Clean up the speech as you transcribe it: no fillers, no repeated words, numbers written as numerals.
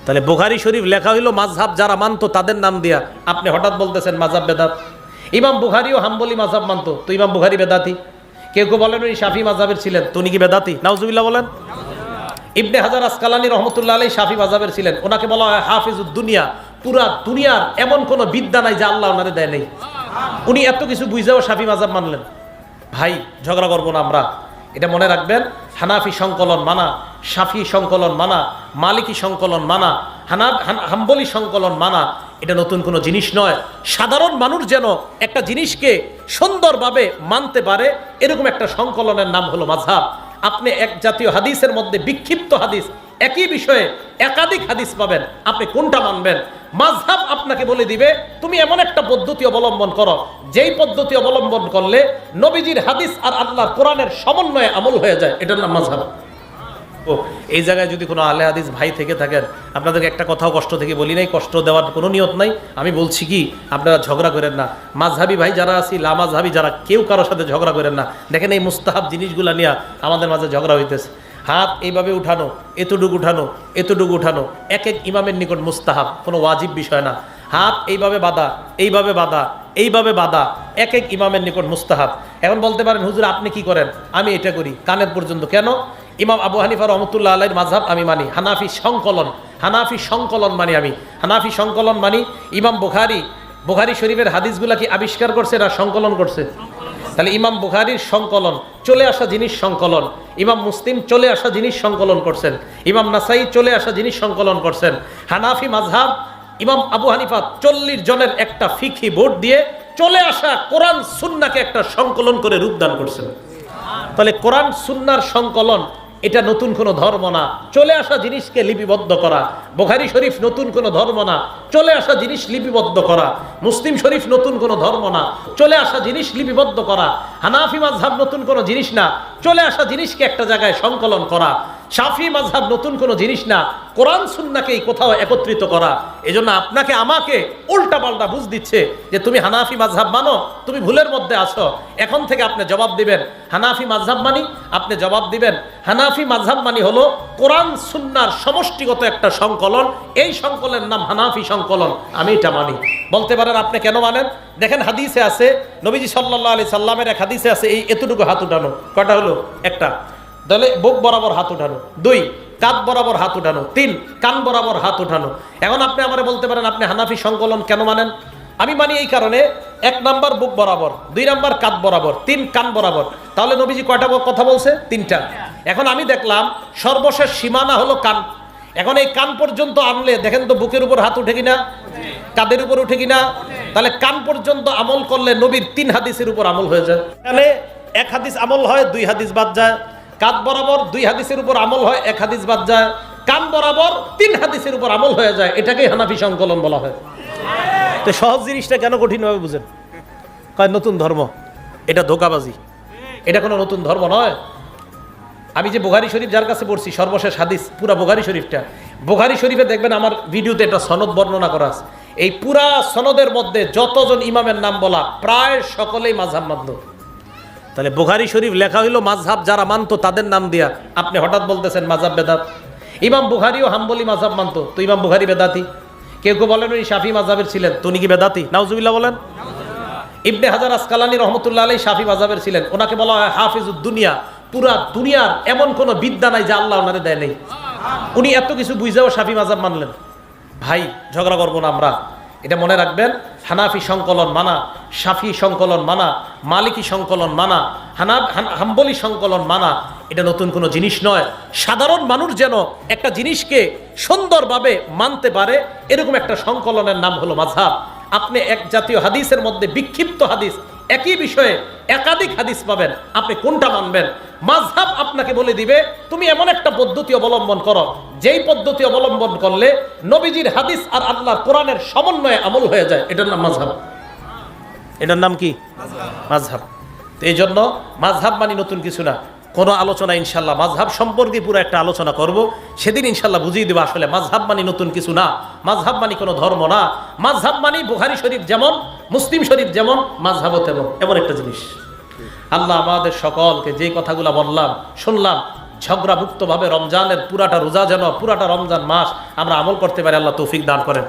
তাহলে বুখারী শরীফ লেখা হইলো মাযহাব যারা মানতো তাদের নাম দিয়া, আপনি হঠাৎ বলতেছেন মাযহাব বেদাত। ইমাম বুখারীও হাম্বলি মাযহাব মানতো, তো ইমাম বুখারী বেদাতি। কেউ কেউ বলেন উনি শাফি মাযহাবের ছিলেন, তো উনি কি বেদাতি? নাউজুবিল্লাহ বলেন। ইবনে হাজার আসকালানী রহমতুল্লাহ আলাইহি শাফি মাযহাবের ছিলেন, ওনাকে বলা হয় হাফিজুদ দুনিয়া। পুরা দুনিয়ার এমন কোনো বিদ্যা নাই যা আল্লাহ ওনারে দেয় নাই। উনি এত কিছু বুঝাও শাফি মাযহাব মানলেন। ভাই ঝগড়া করবো না আমরা, এটা মনে রাখবেন। হানাফি সংকলন মানা, শাফি সংকলন মানা, মালিকি সংকলন মানা, হাম্বলি সংকলন মানা এটা নতুন কোনো জিনিস নয়। সাধারণ মানুষ যেন একটা জিনিসকে সুন্দরভাবে মানতে পারে এরকম একটা সংকলনের নাম হলো মাযহাব। আপনি এক জাতীয় হাদিসের মধ্যে বিক্ষিপ্ত হাদিস, একই বিষয়ে একাধিক হাদিস পাবেন, আপনি কোনটা মানবেন? মাযহাব আপনাকে বলে দিবে তুমি এমন একটা পদ্ধতি অবলম্বন করো যেই পদ্ধতি অবলম্বন করলে নবীজির হাদিস আর আল্লাহর কোরআনের সমন্বয়ে আমল হয়ে যায়, এটার নাম মাযহাব। ও এই জায়গায় যদি কোনো আলে হাদিস ভাই থেকে থাকেন, আপনাদেরকে একটা কথাও কষ্ট থেকে বলি নাই, কষ্ট দেওয়ার কোনো নিয়ত নাই। আমি বলছি কি আপনারা ঝগড়া করেন না। মাযহাবি ভাই যারা আছি, লামাযহাবি যারা, কেউ কারোর সাথে ঝগড়া করেন না। দেখেন এই মুস্তাহাব জিনিসগুলা নিয়ে আমাদের মাঝে ঝগড়া হইতেছে। হাত এইভাবে উঠানো, এতটুকু উঠানো, এতটুকু উঠানো এক এক ইমামের নিকট মুস্তাহাব, কোনো ওয়াজিব বিষয় না। হাত এইভাবে বাঁধা, এইভাবে বাঁধা, এইভাবে বাঁধা এক এক ইমামের নিকট মুস্তাহাব। এখন বলতে পারেন হুজুর আপনি কি করেন? আমি এটা করি কানের পর্যন্ত। কেন? ইমাম আবু হানিফা রহমতুল্লাহ আলাইহির মাযহাব আমি মানি, হানাফি সংকলন মানি। আমি হানাফি সংকলন মানি। ইমাম বুখারী শরীফের হাদিসগুলা কি আবিষ্কার করছে না সংকলন করছে? তাহলে ইমাম বুখারীর সংকলন, চলে আসা জিনিস সংকলন। ইমাম মুসলিম চলে আসা জিনিস সংকলন করছেন। ইমাম নাসাই চলে আসা জিনিস সংকলন করছেন। হানাফি মাযহাব ইমাম আবু হানিফা 40 জনের একটা ফিকহি বোর্ড দিয়ে চলে আসা কোরআন সুন্নাহকে একটা সংকলন করে রূপদান করছেন। তাহলে কোরআন সুন্নাহর সংকলন এটা নতুন কোনো ধর্ম না, চলে আসা জিনিসকে লিপিবদ্ধ করা। বুখারী শরীফ নতুন কোনো ধর্ম না, চলে আসা জিনিস লিপিবদ্ধ করা। মুসলিম শরীফ নতুন কোনো ধর্ম না, চলে আসা জিনিস লিপিবদ্ধ করা। হানাফি মাযহাব নতুন কোনো জিনিস না, চলে আসা জিনিসকে একটা জায়গায় সংকলন করা। শাফি মাযহাব নতুন কোনো জিনিস না, কোরআন সুন্নাহকেই কোথাও একত্রিত করা। এজন্য আপনাকে আমাকে উল্টা পাল্টা বুঝ দিচ্ছে যে তুমি হানাফি মাযহাব মানো, তুমি ভুলের মধ্যে আছো। এখন থেকে আপনি জবাব দিবেন হানাফি মাযহাব মানি, আপনি জবাব দিবেন হানাফি মাযহাব মানি হলো কোরআন সুন্নাহর সমষ্টিগত একটা সংকলন, এই সংকলনের নাম হানাফি সংকলন, আমি এটা মানি। বলতে পারেন আপনি কেন মানেন? দেখেন হাদিসে আছে, নবীজি সাল্লাল্লাহু আলাইহি সাল্লামের এক হাদিসে আছে এই এতটুকু হাত উঠানো। কয়টা হলো? একটা। তাহলে বুক বরাবর হাত উঠানো, 2 কাঁধ বরাবর হাত উঠানো, 3 কান বরাবর হাত উঠানো। এখন আপনি আমারে বলতে পারেন আপনি হানাফি সংকলন কেন মানেন? আমি মানি এই কারণে, 1 নাম্বার বুক বরাবর, 2 নাম্বার কাঁধ বরাবর, 3 কান বরাবর। তাহলে নবীজি কয়টা কথা বলছে? 3টা। এখন আমি দেখলাম সর্বশেষ সীমানা হলো কান। এখন এই কান পর্যন্ত আনলে দেখেন তো বুকের উপর হাত উঠে কিনা, কাঁধের উপর উঠে কিনা? তাহলে কান পর্যন্ত আমল করলে নবীর 3 হাদিসের উপর আমল হয়ে যায়। এখানে 1 হাদিস আমল হয়, 2 হাদিস বাদ যায়। কাঁধ বরাবর 2 হাদিসের উপর আমল হয়, 1 হাদিস বাদ যায়। কান বরাবর 3 হাদিসের উপর আমল হয়ে যায়, এটাকেই হানাফি সংকলন বলা হয়। তো সহজ জিনিসটা কেন কঠিনভাবে বুঝেন? কয় নতুন ধর্ম, এটা ধোঁকাবাজি, এটা কোনো নতুন ধর্ম নয়। আমি যে বুখারী শরীফ যার কাছে পড়ছি সর্বশেষ হাদিস পুরা বুখারী শরীফটা, বুখারী শরীফে দেখবেন আমার ভিডিওতে একটা সনদ বর্ণনা করা আছে। এই পুরা সনদের মধ্যে যতজন ইমামের নাম বলা প্রায় সকলেই মাযহাব মানত। তাহলে বুখারী শরীফ লেখা হইলো মাযহাব যারা মানতো তাদের নাম দিয়া, আপনি হঠাৎ বলতেছেন মাযহাব বেদাত। ইমাম বুখারীও হাম্বলি মাযহাব মানতো, তো ইমাম বুখারী বেদাতি। কেউ কেউ বলেন উনি শাফি মাযহাবের ছিলেন, তো উনি কি বেদাতি? নাউজুবিল্লাহ বলেন। ইবনে হাজার আসকালানী রহমতুল্লাহ আলাইহি শাফি মাযহাবের ছিলেন, ওনাকে বলা হয় হাফিজুদ দুনিয়া। পুরা দুনিয়ার এমন কোনো বিদ্যা নাই যা আল্লাহ ওনারে দেয় নাই। উনি এত কিছু বুঝাও শাফি মাযহাব মানলেন। ভাই ঝগড়া করবো না আমরা, এটা মনে রাখবেন। হানাফি সংকলন মানা, শাফি সংকলন মানা, মালিকি সংকলন মানা, হাম্বলি সংকলন মানা এটা নতুন কোনো জিনিস নয়। সাধারণ মানুষ যেন একটা জিনিসকে সুন্দরভাবে মানতে পারে এরকম একটা সংকলনের নাম হলো মাযহাব। আপনি এক জাতীয় হাদিসের মধ্যে বিক্ষিপ্ত হাদিস, একই বিষয়ে একাধিক হাদিস পাবেন, আপনি কোনটা মানবেন? মাযহাব আপনাকে বলে দিবে তুমি এমন একটা পদ্ধতি অবলম্বন করো যেই পদ্ধতি অবলম্বন করলে নবীজির হাদিস আর আল্লাহর কোরআনের সমন্বয়ে আমল হয়ে যায়, এটার নাম মাযহাব। এটার নাম কি? মাযহাব। তো এই জন্য মাযহাব মানে নতুন কিছু না। কোনো আলোচনা ইনশাল্লাহ মাযহাব সম্পর্কে পুরো একটা আলোচনা করব, সেদিন ইনশাল্লাহ বুঝিয়ে দেবো আসলে মাযহাব মানে নতুন কিছু না, মাযহাব মানে কোনো ধর্ম না। মাযহাব মানে বুখারী শরীফ যেমন, মুসলিম শরীফ যেমন, মাযহাবও তেমন, এমন একটা জিনিস। আল্লাহ আমাদের সকলকে যে কথাগুলো বললাম শুনলাম ঝগড়া মুক্তভাবে রমজানের পুরাটা রোজা যেন পুরাটা রমজান মাস আমরা আমল করতে পারি, আল্লাহ তৌফিক দান করেন।